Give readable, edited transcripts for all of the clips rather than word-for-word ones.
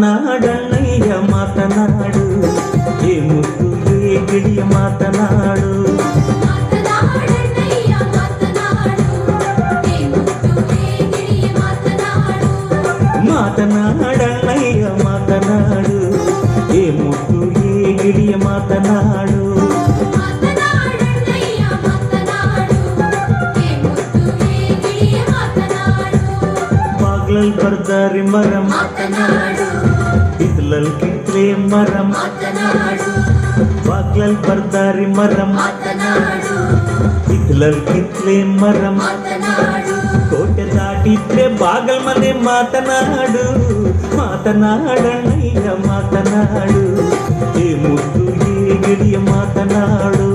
ಮಾತನಾಡಣ್ಣಯ್ಯ ಮಾತನಾಡು, ಏ ಮುತ್ತು ಏ ಗಿಳಿಯ ಮಾತನಾಡು. ಮಾತನಾಡಣ್ಣಯ್ಯ ಮಾತನಾಡು, ಏ ಮುತ್ತು ಏ ಗಿಳಿಯ ಮಾತನಾಡು. ಬಾಗ್ಲಲ್ ಬರ್ದಾರಿ ಮರ ಮಾತನಾಡು, ಹಿತ್ಲಲ್ ಕಿತ್ಲೆ ಮರ ಮಾತನಾಡು. ಬಾಗ್ಲಲ್ ಬರ್ದಾರಿ ಮರ ಮಾತನಾಡು, ಹಿತ್ಲಲ್ ಕಿತ್ಲೆ ಮರ ಮಾತನಾಡು. ಕೋಟೆ ದಾಟಿದ್ರೆ ಬಾಗಲ್ ಮನೆ ಮಾತನಾಡು, ಮಾತನಾಡಣ್ಣಯ್ಯ ಮಾತನಾಡು, ಏ ಮುತ್ತು ಏ ಗಿಳಿಯ ಮಾತನಾಡು.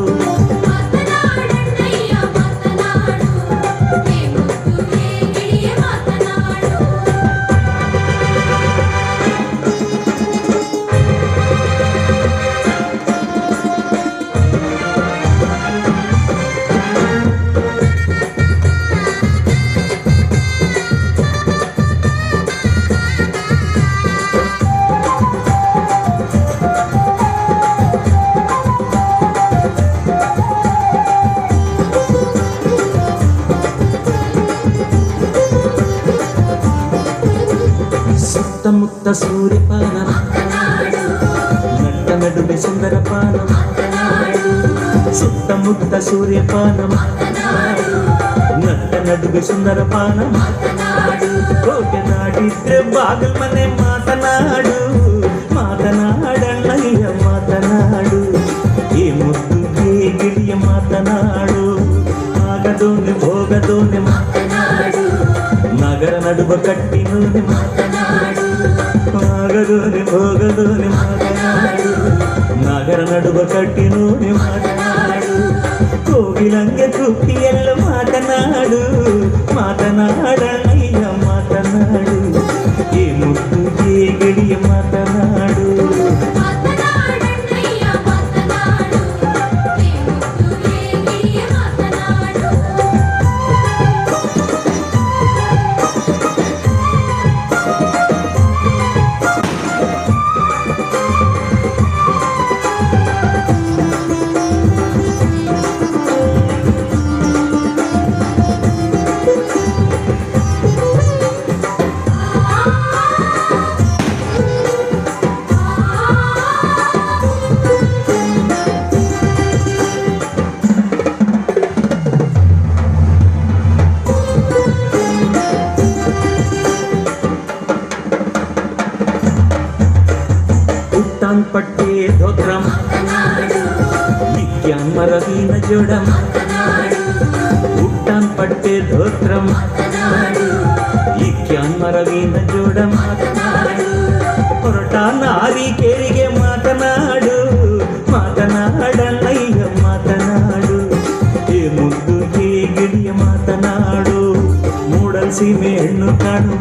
ಸುತ್ತಮುತ್ತ ಸೂರ್ಯಪಾನ ನಟ್ಟ ನಡುವೆ ಸುಂದರಪಾನ, ಸುತ್ತಮುತ್ತ ಸೂರ್ಯಪಾನ ನಟ್ಟ ನಡುವೆ ಸುಂದರಪಾನ. ಕೋಟೆ ದಾಟಿದ್ರೆ ಬಾಗಲ್ ಮನೆ ಮಾತನಾಡು, ಮಾತನಾಡಣ್ಣಯ್ಯ ಮಾತನಾಡು, ಏ ಮುತ್ತು ಏ ಗಿಳಿಯ ಮಾತನಾಡು. ಆಗದೋನೆ ಹೋಗದೋನೆ ಮಾತನಾಡು, ನಗರ ನಡುವ ಕಟ್ಟಿನೋನೆ ಮಾತನಾಡು. ಆಗದೋನೆ ಹೋಗದೋನೆ ಮಾತನಾಡು, ನಗರ ನಡುವ ಕಟ್ಟಿನೋನೆ ಮಾತನಾಡು. ಕೋಗಿಲಂಗೆ ತೃಪ್ತಿಯೆಲ್ಲ ಮಾತನಾಡು, ಮಾತನಾಡಣ್ಣಯ್ಯ ಮಾತನಾಡು, ಏ ಮುತ್ತು ಏ ಗಿಳಿಯ ಮಾತನಾಡು. ಪಟ್ಟೆ ಧೋತ್ರಂ ವಿಜ್ಞಾನ್ ಮರದೀನ ಜೋಡಂ, ಉಟ್ಟಾನ್ ಪಟ್ಟೆ ಧೋತ್ರಂ ವಿಜ್ಞಾನ್ ಮರದೀನ ಜೋಡಂ. ಹೊರಟ ನಾರಿ ಕೇರಿಗೆ ಮಾತನಾಡು, ಮಾತನಾಡಣ್ಣಯ್ಯ ಮಾತನಾಡು, ಏ ಮುದ್ದು ಏ ಗಿಳಿಯ ಮಾತನಾಡು. ಮೂಡಲ್ ಸೀಮೆ ಹೆಣ್ಣು ಕಾಡು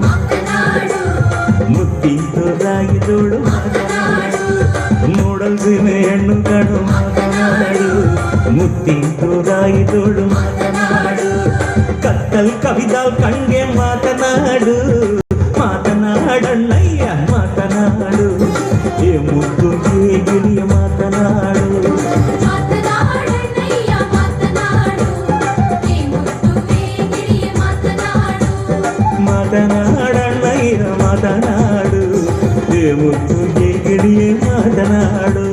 ಮುತ್ತಿಂತು ರಾಗಿದೋಡು ಮಾತನಾಡು, ಮೂಡಲ್ ಸೀಮೆ ಹೆಣ್ಣು ಕಾಡು ಮಾತನಾಡು, ಮುತ್ತಿಂತು ರಾಗಿದೋಡು ಮಾತನಾಡು. ಕತ್ತಲ್ ಕವಿದಾಲ್ ಕಣ್ಗೆ ಮಾತನಾಡು, ಮಾತನಾಡಣ್ಣಯ್ಯ ಮಾತನಾಡು, ಏ ಮುದ್ದು ಏ ಗಿಳಿಯ ಮಾತನಾಡು. ಮಾತನಾಡಣ್ಣಯ್ಯ ಮಾತನಾಡು, ಏ ಮುದ್ದು ಏ ಗಿಳಿಯ ಮಾತನಾಡು.